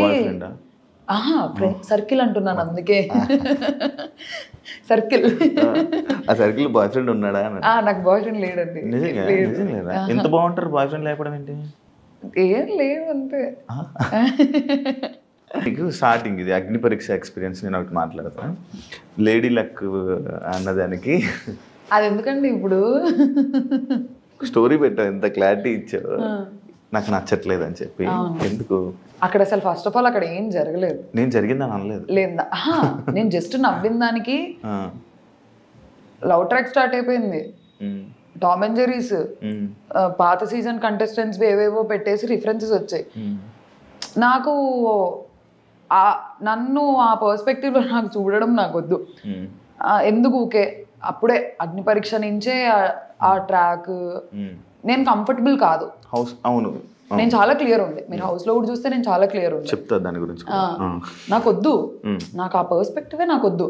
Bye ఫ్రెండా? Friend circle అంటున్నాను అందుకే. సర్కిల్. ఆ సర్కిల్ బాయ్ ఫ్రెండ్ ఉన్నాడా? నాకు బాయ్ ఫ్రెండ్ లేడండి. నిజంగా ఎంత బాగుంటారు బాయ్ ఫ్రెండ్ లేకపోవడం ఏంటి? ఏం లేదు అంతే. నీకు స్టార్టింగ్ ఇది అగ్ని పరీక్ష ఎక్స్పీరియన్స్ నేను ఒకటి మాట్లాడతాను. లేడీ లక్ అన్నదానికి అది ఎందుకండి ఇప్పుడు స్టోరీ పెట్టావు, ఎంత క్లారిటీ ఇచ్చావు, నాకు నచ్చట్లేదు అని చెప్పి. ఎందుకు? అక్కడ అసలు ఫస్ట్ ఆఫ్ ఆల్ అక్కడ ఏం జరగలేదు. నేను జరిగిందని అనలేదు. లేదా నేను జస్ట్ నవ్విన దానికి లవ్ ట్రాక్ స్టార్ట్ అయిపోయింది. టామ్ అండ్ జెర్రీస్ పాత సీజన్ కంటెస్టెంట్స్ ఏవేవో పెట్టేసి రిఫరెన్సెస్ వచ్చాయి. నాకు నన్ను ఆ పర్స్పెక్టివ్లో నాకు చూడడం నాకు వద్దు. ఎందుకు ఊకే అప్పుడే అగ్ని పరీక్ష నుంచే ఆ ట్రాక్ నేను కంఫర్టబుల్ కాదు. హౌస్ అవును, నేను చాలా క్లియర్ ఉండే. మీరు హౌస్ లో కూడా చూస్తే నేను చాలా క్లియర్ ఉండే. చెప్తా దాని గురించి. నాకు వద్దు, నాకు ఆ పర్స్పెక్టివే నాకు వద్దు.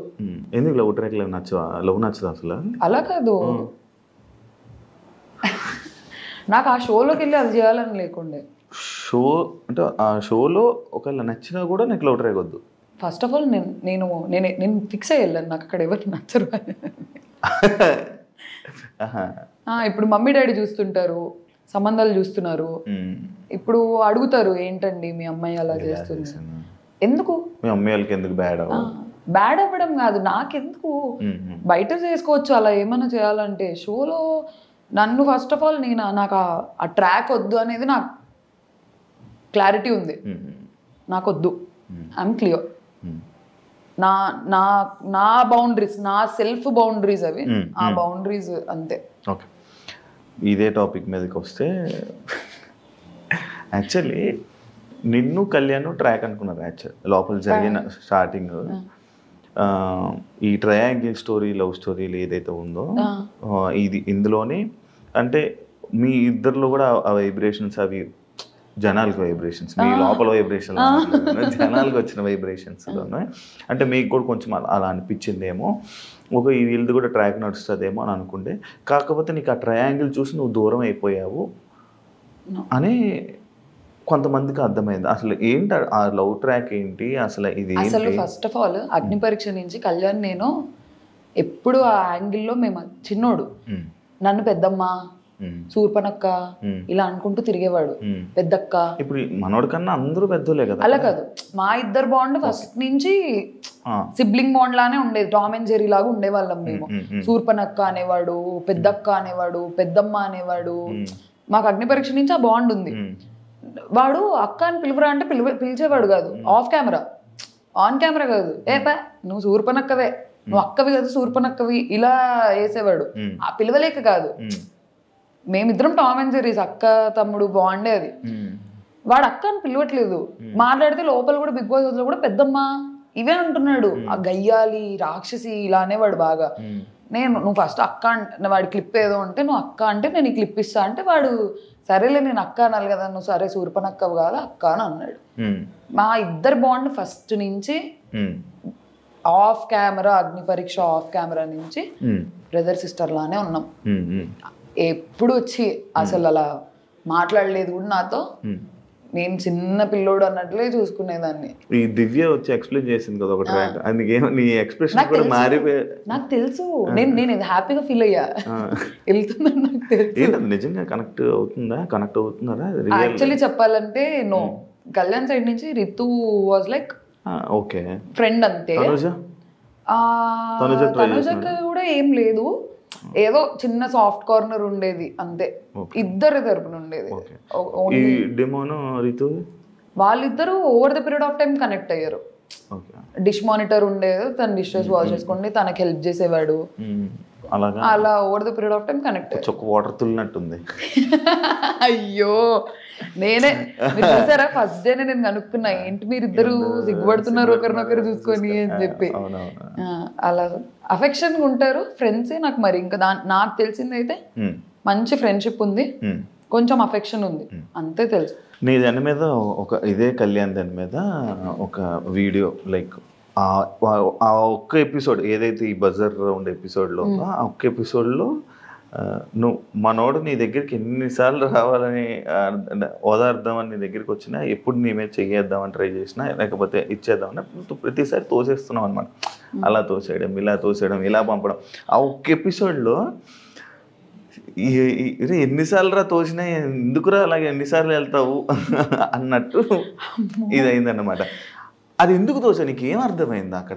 ఎందుకు లవ్ ట్రాక్ నచ్చవా? లవ్ నచ్చదు అసలు? అలా కాదు, నాకు ఆ షోలోకి వెళ్ళి అది చేయాలని లేకుండే. షో అంటే ఆ షోలో ఒకవేళ నచ్చినా కూడా నీకు లవ్ ట్రాక్ వద్దు. ఫస్ట్ ఆఫ్ ఆల్ నేను ఫిక్స్ అయ్యి వెళ్ళాను, నాకు అక్కడ ఎవరు నచ్చరు. ఇప్పుడు మమ్మీ డాడీ చూస్తుంటారు, సంబంధాలు చూస్తున్నారు, ఇప్పుడు అడుగుతారు ఏంటండి మీ అమ్మాయి అలా చేస్తుంది, ఎందుకు మీ అమ్మాయి వాళ్ళకి ఎందుకు బ్యాడ్ అవ్వడం కాదు, నాకెందుకు, బయట చేసుకోవచ్చు అలా ఏమైనా చేయాలంటే. షోలో నన్ను ఫస్ట్ ఆఫ్ ఆల్ నాకు ఆ ట్రాక్ వద్దు అనేది నాకు క్లారిటీ ఉంది. నాకు వద్దు, ఐఎమ్ క్లియర్. నా నా నా బౌండరీస్, నా సెల్ఫ్ బౌండరీస్ అవి, ఆ బౌండరీస్ అంతే. ఓకే, ఇదే టాపిక్ మీదకి వస్తే యాక్చువల్లీ నిన్ను కళ్యాణ్ ట్రాక్ అనుకున్నారు. యాక్చువల్ లోపల జరిగిన స్టార్టింగ్ ఈ ట్రయాంగిల్ స్టోరీ, లవ్ స్టోరీలు ఏదైతే ఉందో ఇందులోనే అంటే మీ ఇద్దరిలో కూడా ఆ వైబ్రేషన్స్ అవి జనాలకి వైబ్రేషన్స్, మీ లోపల వైబ్రేషన్ జనాలకు వచ్చిన వైబ్రేషన్స్లోనే అంటే మీకు కూడా కొంచెం అలా అనిపించిందేమో, ఈ వీళ్ళది కూడా ట్రాక్ నడుస్తుందేమో అని అనుకుంటే, కాకపోతే నీకు ఆ ట్రయాంగిల్ చూసి నువ్వు దూరం అయిపోయావు అని కొంతమందికి అర్థమైంది. అసలు ఏంటి ఆ లవ్ ట్రాక్ ఏంటి అసలు? ఇది అసలు ఫస్ట్ ఆఫ్ ఆల్ అగ్ని పరీక్ష నుంచి కళ్యాణ్ నేను ఎప్పుడు ఆ యాంగిల్లో మేము చిన్నోడు, నన్ను పెద్దమ్మ, సూర్పనక్క ఇలా అనుకుంటూ తిరిగేవాడు. పెద్దక్క. ఇప్పుడు మనోడి కన్నా అందరూ పెద్దోలే కదా. అలా కాదు, మా ఇద్దరు బాండ్ ఫస్ట్ నుంచి సిబ్లింగ్ బాండ్ లానే ఉండేది. టామ్ అండ్ జెర్రీ లాగా ఉండేవాళ్ళం మేము. సూర్పనక్క అనేవాడు, పెద్దక్క అనేవాడు, పెద్దమ్మ అనేవాడు. మాకు అగ్ని పరీక్ష నుంచి ఆ బాండ్ ఉంది. వాడు అక్క అని పిలువరా అంటే పిలిచేవాడు కాదు, ఆఫ్ కెమెరా. ఆన్ కెమెరా కాదు, నువ్వు సూర్పనక్కవే, నువ్వు అక్కవి కదా సూర్పనక్కవి, ఇలా వేసేవాడు. ఆ పిలవలేక కాదు, మేమిద్దరం టామ్ అండ్ జెర్రీస్, అక్క తమ్ముడు బాండే అది. వాడు అక్క అని పిలవట్లేదు, మాట్లాడితే లోపల కూడా బిగ్ బాస్ లో కూడా పెద్దమ్మ ఇవే అంటున్నాడు. ఆ గయ్యాలి రాక్షసి ఇలా అనేవాడు బాగా. నువ్వు ఫస్ట్ అక్క అంటే వాడి క్లిప్ ఏదో ఉంటే నువ్వు అక్క అంటే నేను ఈ క్లిప్ ఇస్తా అంటే వాడు సరేలే నేను అక్క అనాలి కదా, నువ్వు సరే సూర్పనక్క కాదు అక్క అని అన్నాడు. మా ఇద్దరు బాండ్ ఫస్ట్ నుంచి ఆఫ్ కెమెరా, అగ్ని పరీక్ష ఆఫ్ కెమెరా నుంచి బ్రదర్ సిస్టర్ లానే ఉన్నాం. ఎప్పుడు వచ్చి అసలు అలా మాట్లాడలేదు కూడా నాతో. నేను చిన్న పిల్లోడు అన్నట్లే చూసుకునేదాన్ని. ఈ దివ్య వచ్చి ఎక్స్ప్లెయిన్ చేసింది కదా ఒకటి, నీ ఎక్స్ప్రెషన్ కూడా మారిపోయి నాకు తెలుసు. నేను హ్యాపీగా ఫీల్ అయ్యా, వెళ్తుందని నాకు తెలుసు. నిజంగా కనెక్ట్ అవుతున్నారా? యాక్చువల్లీ చెప్పాలంటే నో, కళ్యాణ్ సైడ్ నుంచి Ritu was like okay friend అంతే. తనుజకి కూడా ఏం లేదు, ఏదో చిన్న సాఫ్ట్ కార్నర్ ఉండేది అంతే, ఇద్దరి తరపున ఉండేది. వాళ్ళిద్దరూ over the period of time connect అయ్యారు. డిష్ మానిటర్ ఉండేది, తన డిషెస్ వాష్ చేసుకోండి, తనకి హెల్ప్ చేసేవాడు. అలా over the period of time connect అయ్యారు. వాటర్ తుల్లినట్టుంది. అయ్యో నేనే చూసారా ఫస్ట్ డే నేను కనుక్కున్నా, ఏంటి మీరు ఇద్దరు సిగ్గుపడుతున్నారు ఒకరినొకరు చూసుకొని అని చెప్పి. అలా అఫెక్షన్ ఉంటారు ఫ్రెండ్స్. నాకు మరి ఇంకా నాకు తెలిసింది అయితే మంచి ఫ్రెండ్షిప్ ఉంది, కొంచెం అఫెక్షన్ ఉంది, అంతే తెలుసు. నీ దాని మీద ఇదే కళ్యాణ్ దాని మీద ఒక వీడియో లైక్ ఆ ఒక్క ఎపిసోడ్ ఏదైతే ఈ బజర్ రౌండ్ ఎపిసోడ్లో ఆ ఒక్క ఎపిసోడ్లో నువ్వు మనోడు నీ దగ్గరికి ఎన్నిసార్లు రావాలని ఓదార్దామని నీ దగ్గరికి వచ్చినా ఎప్పుడు నీ మీద చెయ్యేద్దామని ట్రై చేసినా లేకపోతే ఇచ్చేద్దామని నువ్వు ప్రతిసారి తోసేస్తున్నావు అనమాట. అలా తోసేయడం, ఇలా తోసేయడం, ఇలా పంపడం. ఆ ఒక్క ఎపిసోడ్లో ఎన్నిసార్లు రా తోసినా ఎందుకురా అలాగే ఎన్నిసార్లు వెళ్తావు అన్నట్టు ఇది అయిందన్నమాట. అది ఎందుకు తోచా నీకు ఏం అర్థమైంది అక్కడ?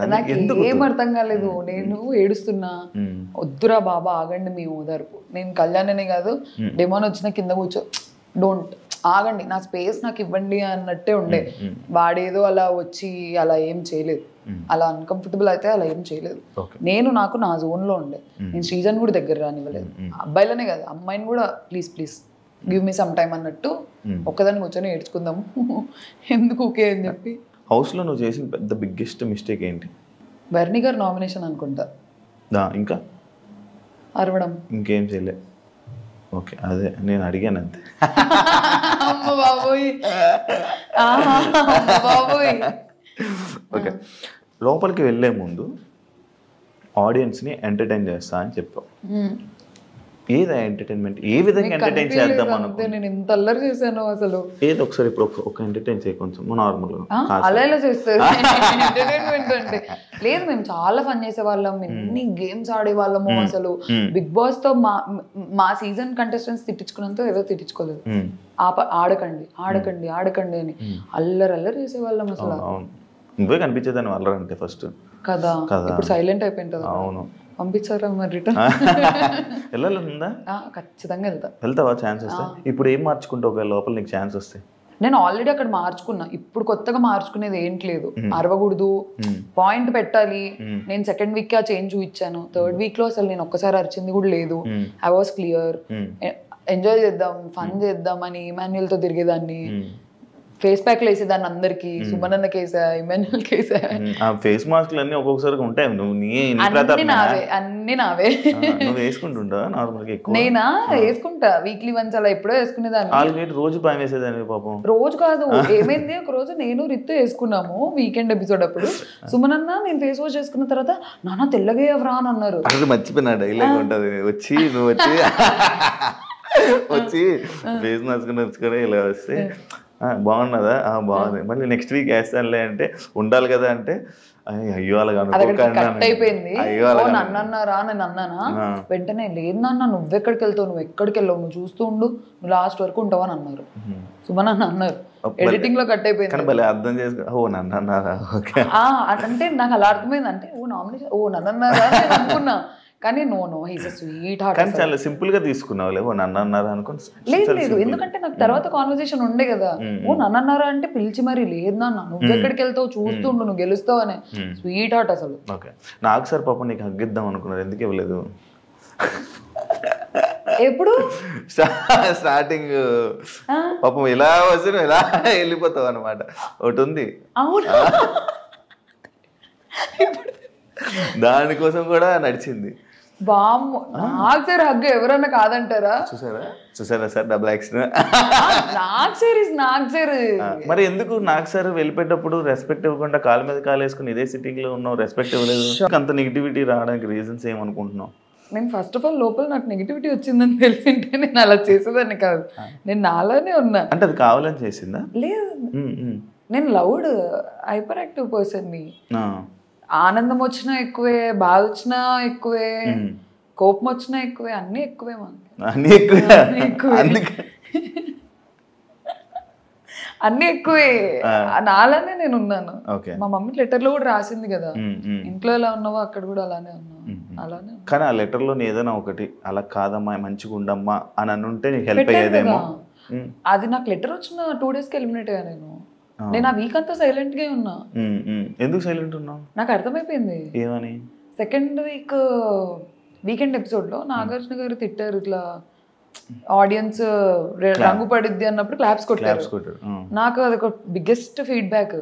ఏం అర్థం కాలేదు. నేను ఏడుస్తున్నా, వద్దురా బాబా ఆగండి మీ ఓదార్పు. నేను కళ్యాణనే కాదు డెమోన్ వచ్చిన కింద కూర్చో, డోంట్ ఆగండి, నా స్పేస్ నాకు ఇవ్వండి అన్నట్టే ఉండే. వాడేదో అలా వచ్చి అలా ఏం చేయలేదు, అలా అన్కంఫర్టబుల్ అయితే అలా ఏం చేయలేదు. నేను నాకు నా జోన్లో ఉండే. నేను శ్రీజన్ కూడా దగ్గర రానివ్వలేదు, అబ్బాయిలనే కాదు అమ్మాయిని కూడా please please give me some time అన్నట్టు ఒక్కదాన్ని కూర్చొని ఏడ్చుకుందాము ఎందుకు ఓకే అని చెప్పి. హౌస్లో నువ్వు చేసిన పెద్ద బిగ్గెస్ట్ మిస్టేక్ ఏంటి? బర్నీ గారు నామినేషన్ అనుకుంటా. ఇంకా అరవడం, ఇంకేం చేయలే. ఓకే, అదే నేను అడిగాను అంతే. ఓకే, లోపలికి వెళ్ళే ముందు ఆడియన్స్ని ఎంటర్టైన్ చేస్తా అని చెప్పావు. ఏదా ఎంటర్టైన్మెంట్? ఏ విధంగా ఎంటర్టైన్ చేద్దాం అనుకో. నేను ఇంత అల్లరి చేశాను అసలు. ఏదో ఒకసారి ఇప్పుడు ఒక ఎంటర్టైన్ చేయ కొంచెం నార్మల్గా. అలా ఎలా చేస్తారు ఎంటర్టైన్మెంట్ అంటే? లేదు, మేము చాలా ఫన్ చేసే వాళ్ళం, ఎన్ని గేమ్స్ ఆడే వాళ్ళము. అసలు బిగ్ బాస్ తో మా సీజన్ కంటెస్టెంట్స్ తిట్టించుకున్నంత ఏదో తిట్టించుకోలేదు. ఆడకండి ఆడకండి ఆడకండి అని అల్లరి అల్లరి చేసేవాళ్ళం అసలు. నువ్వే కనిపించేదాన్ని అల్లరి అంటే ఫస్ట్ కదా. ఇప్పుడు సైలెంట్ అయిపోయింది కదా. అవును, పంపించారా మరి రిటర్న్? వెళ్ళాలందా? ఖచ్చితంగా వెళ్తావా? ఛాన్స్ వస్తే ఇప్పుడు ఏం మార్చుకుంటావు ఒకవేళ లోపల నీకు ఛాన్స్ వస్తే? నేను ఆల్రెడీ అక్కడ మార్చుకున్నా, ఇప్పుడు కొత్తగా మార్చుకునేది ఏంటి లేదు. అరవకూడదు, పాయింట్ పెట్టాలి. నేను సెకండ్ వీక్ ఆ చేంజ్ చూపించాను. థర్డ్ వీక్ లో అసలు నేను ఒక్కసారి అరిచింది కూడా లేదు. I was clear. ఎంజాయ్ చేద్దాం, ఫన్ చేద్దాం అని ఇమాన్యుయల్ తో తిరిగేదాన్ని. ఫేస్ ప్యాక్లు వేసేదాన్ని అందరికి. సుమనన్న కేసా, ఇమాన్యుయల్ కేసా. ఫేస్ మాస్క్లు అన్ని ఒక్కొక్కసారి ఉంటాయి. అన్ని నావే. వేసుకుంటుంటా నార్మల్గా? నేనా వేసుకుంటా, వీక్లీ వన్స్ అలా ఎప్పుడో వేసుకునేదాన్ని. రోజు భయం వేసేదాన్ని పాపం. రోజు కాదు, ఏమైంది ఒక రోజు నేను రిత్తు వేసుకున్నాము వీకెండ్ ఎపిసోడ్ అప్పుడు. సుమనన్న నేను ఫేస్ వాష్ చేసుకున్న తర్వాత నాన్న తెల్లగా ఎవరా అని అన్నారు. మర్చిపోయినా డైలాగ్ ఉంటది, వచ్చి నువ్వు వచ్చి ఫేస్ మాస్క్ నచ్చుకొని ఇలా వస్తే బాగున్నదా? బాగుంది. మళ్ళీ నెక్స్ట్ వీక్ వేస్తానులే అంటే ఉండాలి కదా అంటే అయ్యో అలాగా అయిపోయింది. నన్ను అన్నారా? నేను అన్నానా? వెంటనే లేదు నాన్న, నువ్వెక్కడికి వెళ్తావు, నువ్వు ఎక్కడికి వెళ్ళావు, నువ్వు చూస్తూ ఉండు, నువ్వు లాస్ట్ వరకు ఉంటావు అని అన్నారు. సుమన్ అన్నారు. ఎడిటింగ్ లో కట్ అయిపోయింది. అర్థం చేసుకో, ఓ నన్ను అన్నారా అంటే నాకు అలా అర్థమైంది. అంటే ఓ నామినేషన్, ఓ నన్ను అన్నారా నేను అనుకున్నా. కానీ no he's a sweet heart. కానీ చాలా సింపుల్ గా తీసుకున్నావు. లేవో నన్ను అన్నారా అనుకుని. లేదు, ఎందుకంటే నాకు తర్వాత కాన్వర్సేషన్ ఉండే కదా. ఓ నన్ను అన్నారా అంటే పిలిచి మరి లేదు నాన్న, నువ్వు ఎక్కడికి వెళ్తావు చూస్తుండు, నువ్వు గెలుస్తావు అనే స్వీట్ హార్ట్ అసలు. ఓకే, నాకు సార్ పాపం నీకు హగ్గిద్దాం అనుకున్నారు, ఎందుకు ఇవ్వలేదు? ఎప్పుడు స్టార్టింగ్ పాపం ఇలా వస్తే ఇలా వెళ్ళిపోతావు అనమాట. ఒకటి ఉంది. అవును, దానికోసం కూడా నడిచింది. బామ్మ నాకు సార్ హగ్గు ఎవరన్నా కాదంటారా? చూసారా సార్ డబుల్ యాక్షన్. నాకు సార్ ఇస్ నాకు సార్. మరి ఎందుకు నాకు సార్ వెళ్ళిపోయేటప్పుడు రెస్పెక్ట్ ఇవ్వకుండా కాలు మీద కాలు వేసుకుని ఇదే సిట్టింగ్ లో ఉన్నావు, రెస్పెక్ట్ ఇవ్వలేదు? అంత నెగిటివిటీ రావడానికి రీజన్స్ ఏమనుకుంటున్నావు? నేను ఫస్ట్ ఆఫ్ ఆల్ లోపల నాకు నెగిటివిటీ వచ్చిందని తెలిసింటే నేను అలా చేసేదాన్ని కాదు. నేను నాలానే ఉన్నా. అంటే అది కావాలని చేసిందా? లేదు, నేను లౌడ్ హైపర్ యాక్టివ్ పర్సన్ని. ఆనందం వచ్చినా ఎక్కువే, బాధ వచ్చినా ఎక్కువే, కోపం వచ్చినా ఎక్కువే, అన్ని ఎక్కువే. అన్ని ఎక్కువే నాలానే నేను ఉన్నాను. మా మమ్మీ లెటర్ లో కూడా రాసింది కదా, ఇంట్లో ఎలా ఉన్నావో అక్కడ కూడా అలానే ఉన్నావు, అలానే. కానీ ఆ లెటర్ లో ఏదైనా ఒకటి అలా కాదమ్మా మంచిగా ఉండమ్మా అని అనుంటే నీకు హెల్ప్ అయ్యేదేమో. అది నాకు లెటర్ వచ్చిన 2 days ఎలిమినేట్ అయ్యా నేను ఆ వీక్ అంతా సైలెంట్ గా ఉన్నా. ఎందుకు సైలెంట్ ఉన్నావు? నాకు అర్థమైపోయింది. ఏమని? సెకండ్ వీక్ వీకెండ్ ఎపిసోడ్ లో నాగార్జున గారు తిట్టారు, ఇట్లా ఆడియన్స్ రంగు పడిద్ది అన్నప్పుడు క్లాప్స్ కొట్టారు. నాకు అదొక బిగ్గెస్ట్ ఫీడ్బ్యాక్.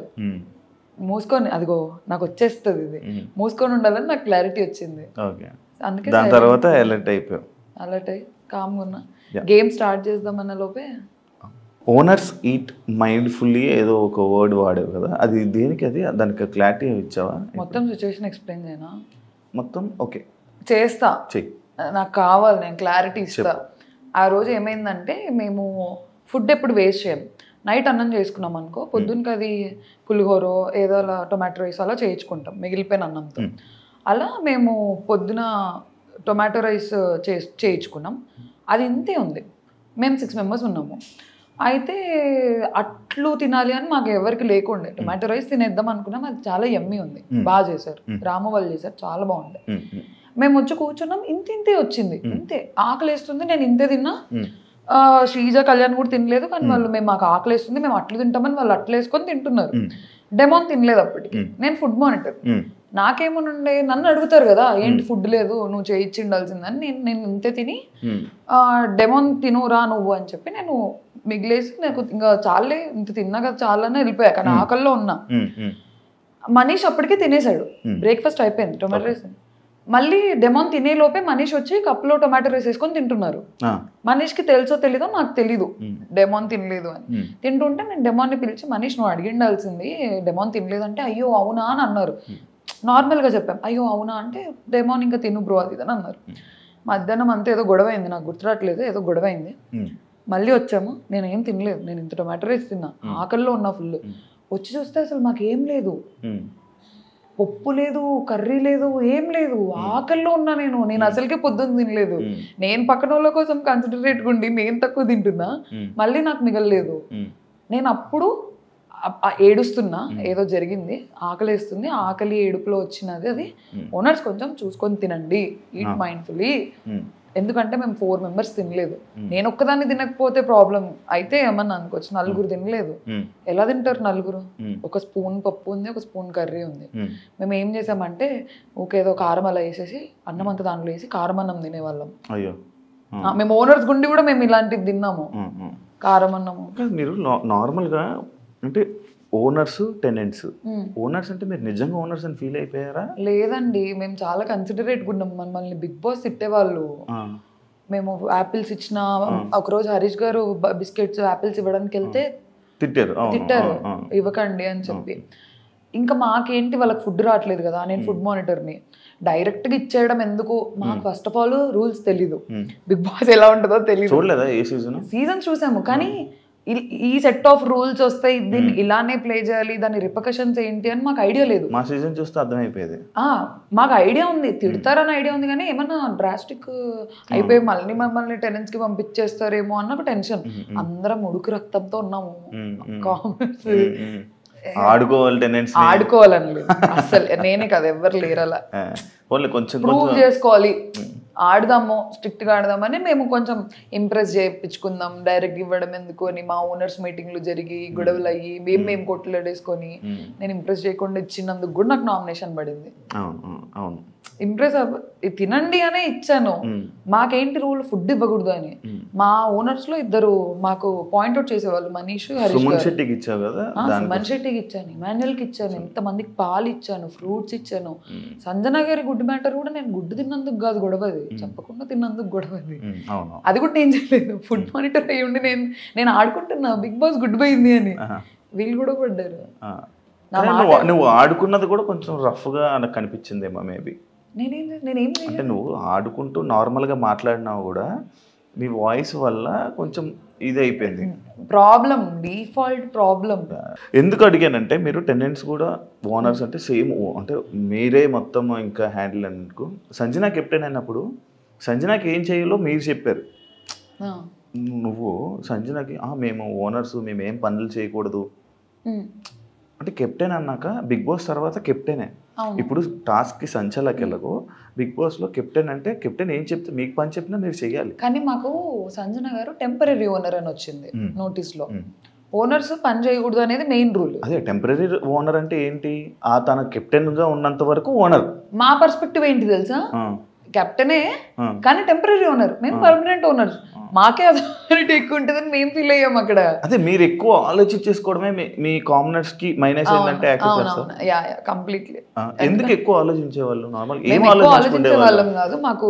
మూసుకొని అదిగో నాకు వచ్చేస్తుంది, ఇది మూసుకొని ఉండాలని నాకు క్లారిటీ వచ్చింది. అందుకే తర్వాత అలర్ట్ అయిపోయావు. అలర్ట్ అయ్యి కామ్గా ఉన్నా. గేమ్ స్టార్ట్ చేద్దామన్న లోపే ఓనర్స్ ఈట్ మైండ్ఫుల్లీ ఏదో ఒక వర్డ్ వాడేవు కదా, అది దేనికి? అది దానికి క్లారిటీ ఇచ్చావా? మొత్తం సిచ్యువేషన్ ఎక్స్ప్లెయిన్ చేయనా? మొత్తం ఓకే చేస్తా. చెయ్యి. నాకు కావాలి, నేను క్లారిటీ ఇస్తా. ఆ రోజు ఏమైందంటే మేము ఫుడ్ ఎప్పుడు వేస్ట్ చేయం. నైట్ అన్నం చేసుకున్నాం అనుకో, పొద్దున్నకి అది పులిహోరో ఏదో అలా టొమాటో రైస్ అలా చేయించుకుంటాం మిగిలిపోయిన అన్నంతో. అలా మేము పొద్దున టొమాటో రైస్ చేయించుకున్నాం. అది ఇంతే ఉంది. మేము 6 members ఉన్నాము. అయితే అట్లు తినాలి అని మాకు ఎవరికి లేకుండే. టొమాటో రైస్ తినేద్దాం అనుకున్నాం. అది చాలా యమ్మీ ఉంది, బాగా చేశారు, రాము వాళ్ళు చేశారు, చాలా బాగుంది. మేము వచ్చి కూర్చున్నాం, ఇంతే వచ్చింది. ఇంతే ఆకలి వేస్తుంది, నేను ఇంతే తిన్నా. శ్రీజ కళ్యాణ్ కూడా తినలేదు, కానీ వాళ్ళు మేము మాకు ఆకలి వేస్తుంది మేము అట్లు తింటామని వాళ్ళు అట్లు వేసుకొని తింటున్నారు. డెమోన్ తినలేదు అప్పటికి. నేను ఫుడ్ మానిటర్, నాకేమోనండే నన్ను అడుగుతారు కదా ఏంటి ఫుడ్ లేదు నువ్వు చేయించి ఉండాల్సిందని. నేను ఇంతే తిని డెమోన్ తినురా నువ్వు అని చెప్పి నేను మిగిలేసి నాకు ఇంకా చాలే ఇంత తిన్నా కదా చాలని వెళ్ళిపోయా. కానీ ఆకల్లో ఉన్నా. మనీష్ అప్పటికే తినేసాడు, బ్రేక్ఫాస్ట్ అయిపోయింది, టొమాటో రైస్. మళ్ళీ డెమోన్ తినే లోపే మనీష్ వచ్చి కప్లో టొమాటో రైస్ వేసుకొని తింటున్నారు. మనీష్కి తెలుసో తెలీదో నాకు తెలీదు డెమోన్ తినలేదు అని. తింటుంటే నేను డెమోన్ని పిలిచి మనీష్ నువ్వు అడిగిండాల్సింది డెమోన్ తినలేదు అంటే అయ్యో అవునా అని అన్నారు. నార్మల్గా చెప్పాం అయ్యో అవునా అంటే డెమోన్ ఇంకా తిను బ్రో అది అని అన్నారు. మధ్యాహ్నం అంతా ఏదో గొడవ అయింది, నాకు గుర్తురాట్లేదు, ఏదో గొడవ అయింది. మళ్ళీ వచ్చాము, నేను ఏం తినలేదు, నేను ఇంత టొమాటో రైస్ తిన్నా, ఆకల్లో ఉన్నా ఫుల్. వచ్చి చూస్తే అసలు మాకేం లేదు, పప్పు లేదు, కర్రీ లేదు, ఏం లేదు, ఆకల్లో ఉన్నా. నేను అసలుకే పొద్దున్న తినలేదు. నేను పక్కన వాళ్ళ కోసం కన్సిడరేట్గా ఉండి నేను తక్కువ తింటున్నా, మళ్ళీ నాకు మిగలలేదు. నేను అప్పుడు ఏడుస్తున్నా, ఏదో జరిగింది, ఆకలి వేస్తుంది, ఆకలి ఏడుపులో వచ్చినది అది. ఓనర్స్ కొంచెం చూసుకొని తినండి, ఈట్ మైండ్ఫుల్లీ, ఎందుకంటే మేము 4 members తినలేదు. నేను ఒక్కదాన్ని తినకపోతే ప్రాబ్లం అయితే ఏమన్నా అనుకోవచ్చు, నలుగురు తినలేదు. ఎలా తింటారు నలుగురు? ఒక స్పూన్ పప్పు ఉంది, ఒక స్పూన్ కర్రీ ఉంది. మేము ఏం చేసామంటే ఏదో కారం అలా వేసేసి అన్నం అంతా దాంట్లో వేసి కారం అన్నం తినేవాళ్ళం. మేము ఓనర్స్ గుండి కూడా మేము ఇలాంటివి తిన్నాము, కారం అన్నము. మీరు నార్మల్గా అంటే ఓనర్స్ టెనెంట్స్, ఓనర్స్ అంటే మీరు నిజంగా ఓనర్స్ అని ఫీల్ అయిపోయారా? లేదండి, మేము చాలా కన్సిడరేట్గా ఉన్నాం. మనల్ని బిగ్ బాస్ తిట్టేవాళ్ళు. మేము యాపిల్స్ ఇచ్చిన ఒకరోజు హరీష్ గారు బిస్కెట్స్ యాపిల్స్ ఇవ్వడానికి వెళ్తే తిట్టారు ఇవ్వకండి అని చెప్పి. ఇంకా మాకేంటి వాళ్ళకి ఫుడ్ రావట్లేదు కదా, నేను ఫుడ్ మానిటర్ని, డైరెక్ట్గా ఇచ్చేయడం ఎందుకు, మాకు ఫస్ట్ ఆఫ్ ఆల్ రూల్స్ తెలీదు, బిగ్ బాస్ ఎలా ఉంటుందో తెలియదు. చూడలేదా ఏ సీజన్? చూసాము, కానీ ఈ సెట్ ఆఫ్ రూల్స్ వస్తాయి, దీన్ని ఇలానే ప్లే చేయాలి, దాని రిపర్కషన్స్ ఏంటి అని మాకు ఐడియా లేదు. మా సీజన్ చూస్తే అర్థమైపోయేది. మాకు ఐడియా ఉంది, తిడతారని ఐడియా ఉంది, కానీ ఏమన్నా డ్రాస్టిక్ అయిపోయి మళ్ళీ మమ్మల్ని టెనెంట్స్ కి పంపించేస్తారేమో అన్న ఒక టెన్షన్. అందరం ఉడుకు రక్తంతో ఉన్నాము. కామెంట్స్ ఆడుకోవాలని లేదు అసలు, నేనే కదా ఎవరు లేరు అలా. ప్రూవ్ చేసుకోవాలి, ఆడదాము, స్ట్రిక్ట్గా ఆడదామని మేము కొంచెం ఇంప్రెస్ చేయించుకుందాం, డైరెక్ట్ ఇవ్వడం ఎందుకు అని మా ఓనర్స్ మీటింగ్లు జరిగి గొడవలు అయ్యి మేము కొట్టులేడేసుకొని నేను ఇంప్రెస్ చేయకుండా ఇచ్చినందుకు కూడా నాకు నామినేషన్ పడింది. ఇంప్రెస్ తినండి అనే ఇచ్చాను, మాకేంటి రూల్ ఫుడ్ ఇవ్వకూడదు అని. మా ఓనర్స్ లో ఇద్దరు మాకు పాయింట్అవుట్ చేసేవాళ్ళు, మనీష్, హరీష్. సుమన్ శెట్టికి ఇచ్చాను, ఇమాన్యుయల్కి ఇచ్చాను, ఎంతమందికి పాలు ఇచ్చాను, ఫ్రూట్స్ ఇచ్చాను. సంజన గారి గుడ్ మ్యాటర్ కూడా నేను గుడ్డు తిన్నందుకు కాదు గొడవది, చెప్పకుండా తిన్నందుకు గొడవది. అది కూడా నేను చేయలేదు, ఫుడ్ మానిటర్ అయ్యి ఉండి నేను ఆడుకుంటున్నా బిగ్ బాస్ గుడ్ పోయింది అని, వీళ్ళు కూడా పడ్డారు. నువ్వు ఆడుకున్నది కూడా కొంచెం రఫ్ గా నాకు కనిపించిందేమో మేబీ. నేనేం అంటే నువ్వు ఆడుకుంటూ నార్మల్గా మాట్లాడినావు కూడా నీ వాయిస్ వల్ల కొంచెం ఇది అయిపోయింది ప్రాబ్లం, డిఫాల్ట్ ప్రాబ్లం. ఎందుకు అడిగానంటే మీరు టెనెంట్స్ కూడా ఓనర్స్ అంటే సేమ్, అంటే మీరే మొత్తం ఇంకా హ్యాండిల్ అనుకో. సంజన కెప్టెన్ అయినప్పుడు సంజనాకి ఏం చేయాలో మీరు చెప్పారు. నువ్వు సంజనకి మేము ఓనర్స్ మేము ఏం పనులు చేయకూడదు అంటే, కెప్టెన్ అన్నాక బిగ్ బాస్ తర్వాత కెప్టెనే. ఇప్పుడు టాస్క్కి సంచలకి వెళ్ళకు, బిగ్ బాస్లో కెప్టెన్ అంటే కెప్టెన్ ఏం చెప్తే మీకు పని చెప్పినా మీరు చెయ్యాలి. కానీ మాకు సంజన గారు టెంపరీ ఓనర్ అని వచ్చింది నోటీస్లో. ఓనర్స్ పని చేయకూడదు అనేది మెయిన్ రూల్. అదే టెంపరీ ఓనర్ అంటే ఏంటి, తన కెప్టెన్గా ఉన్నంత వరకు ఓనర్. మా పర్స్పెక్టివ్ ఏంటి తెలుసా, కెప్టెనే కానీ టెంపరీ ఓనర్, మేము పర్మనెంట్ ఓనర్, మాకే అథారిటీ ఎక్కువ ఉంటుందని మేము ఫీల్ అయ్యాం అక్కడ. అదే మీరు ఎక్కువ ఆలోచించేసుకోవడమే మీ కామనర్స్ కి మైనస్ ఏంటంటే కంప్లీట్లీ. ఎందుకు ఎక్కువ ఆలోచించేవాళ్ళు? నార్మల్ ఏం ఆలోచించేవాళ్ళం కాదు, మాకు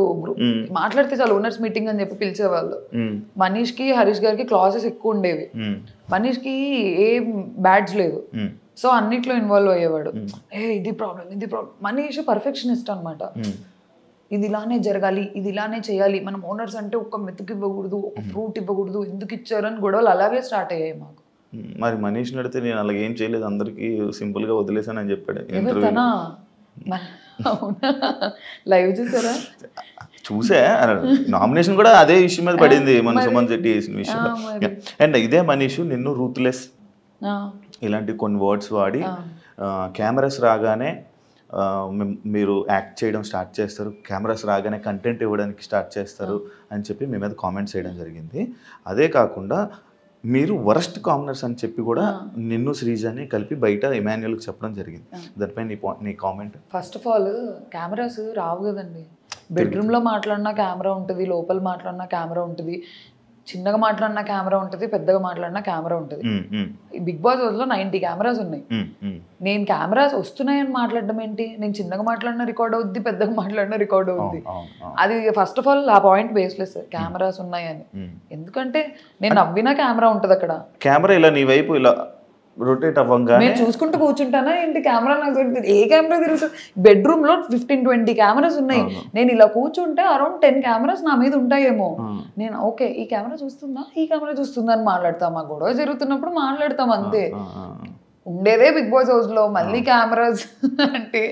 మాట్లాడితే చాలా ఓనర్స్ మీటింగ్ అని చెప్పి పిలిచేవాళ్ళు. మనీష్ కి హరీష్ గారికి క్లాసెస్ ఎక్కువ ఉండేవి, మనీష్ కి ఏం బ్యాడ్జ్ లేదు, సో అన్నిట్లో ఇన్వాల్వ్ అయ్యేవాడు. ఇది ప్రాబ్లం ఇది ప్రాబ్లం. మనీష్ పర్ఫెక్షనిస్ట్ అనమాట, ఇది ఇలానే జరగాలి, ఇది ఇలానే చేయాలి, మనం ఓనర్స్ అంటే ఒక మెతుకు ఇవ్వకూడదు, ఒక ఫ్రూట్ ఇవ్వకూడదు, ఎందుకు ఇచ్చారని గొడవలు అలాగే స్టార్ట్ అయ్యాయి మాకు. మరి మనీష్ని అడిగితే నేను అలాగే ఏం చేయలేదు, అందరికీ సింపుల్గా వదిలేసాను అని చెప్పాడు. ఎవరితోనా? అవునా? లైవ్ చూసారా? చూసా. నామినేషన్ కూడా అదే ఇష్యూ మీద పడింది, మన సుమన్ శెట్టి చేసిన విషయంలో. అండ్ ఇదే మనీష్ నిన్ను రూత్లెస్ ఇలాంటి కొన్ని వర్డ్స్ వాడి కెమెరాస్ రాగానే మీరు యాక్ట్ చేయడం స్టార్ట్ చేస్తారు, కెమెరాస్ రాగానే కంటెంట్ ఇవ్వడానికి స్టార్ట్ చేస్తారు అని చెప్పి మీ మీద కామెంట్స్ చేయడం జరిగింది. అదే కాకుండా మీరు వరస్ట్ కామనర్స్ అని చెప్పి కూడా నిన్ను శ్రీజాని కలిపి బయట ఇమాన్యుయల్కి చెప్పడం జరిగింది. దానిపై నీ comment. First of all cameras రావు కదండి. బెడ్రూమ్లో మాట్లాడినా కెమెరా ఉంటుంది, లోపల మాట్లాడినా కెమెరా ఉంటుంది, చిన్నగా మాట్లాడినా కెమెరా ఉంటుంది, పెద్దగా మాట్లాడినా కెమెరా ఉంటుంది. బిగ్ బాస్ హౌస్లో 90 కెమెరాస్ ఉన్నాయి. నేను కెమెరాస్ వస్తున్నాయని మాట్లాడడం ఏంటి? నేను చిన్నగా మాట్లాడినా రికార్డ్ అవుద్ది, పెద్దగా మాట్లాడినా రికార్డ్ అవుద్ది. అది ఫస్ట్ ఆఫ్ ఆల్ ఆ పాయింట్ బేస్లెస్, కెమెరాస్ ఉన్నాయని. ఎందుకంటే నేను నవ్వినా కెమెరా ఉంటుంది అక్కడ. కెమెరా ఇలా నీ వైపు ఇలా రొటేట్ అవ్వంగా నేను చూసుకుంటూ కూర్చుంటానా ఏంటి? కెమెరా నాకు ఏ కెమెరా తిరుగుతుంది? బెడ్రూమ్ లో 15-20 కెమెరాస్ ఉన్నాయి. నేను ఇలా కూర్చుంటే అరౌండ్ 10 కెమెరాస్ నా మీద ఉంటాయేమో. నేను ఓకే ఈ కెమెరా చూస్తుందా, ఈ కెమెరా చూస్తుందా అని మాట్లాడతాం. ఆ గొడవ జరుగుతున్నప్పుడు మాట్లాడతాం అంతే. ఉండేదే బిగ్ బాస్ హౌస్ లో, మళ్ళీ కెమెరాస్ అంటే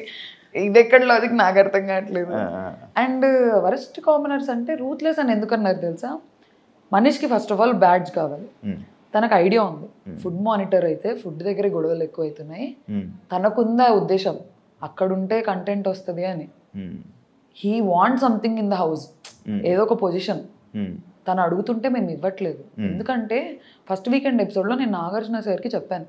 ఇది ఎక్కడ లాజిక్ నాకు అర్థం కావట్లేదు. అండ్ వరస్ట్ కామనర్స్ అంటే రూత్లెస్ అని ఎందుకన్నారు తెలుసా? మనీష్కి ఫస్ట్ ఆఫ్ ఆల్ బ్యాడ్జ్ కావాలి. తనకు ఐడియా ఉంది, ఫుడ్ మానిటర్ అయితే ఫుడ్ దగ్గర గొడవలు ఎక్కువ అవుతున్నాయి, తనకుందా ఉద్దేశం అక్కడుంటే కంటెంట్ వస్తుంది అని. He want something in the house, ఏదో ఒక పొజిషన్. తను అడుగుతుంటే మేము ఇవ్వట్లేదు. ఎందుకంటే ఫస్ట్ వీకెండ్ ఎపిసోడ్లో నేను నాగార్జున సార్కి చెప్పాను,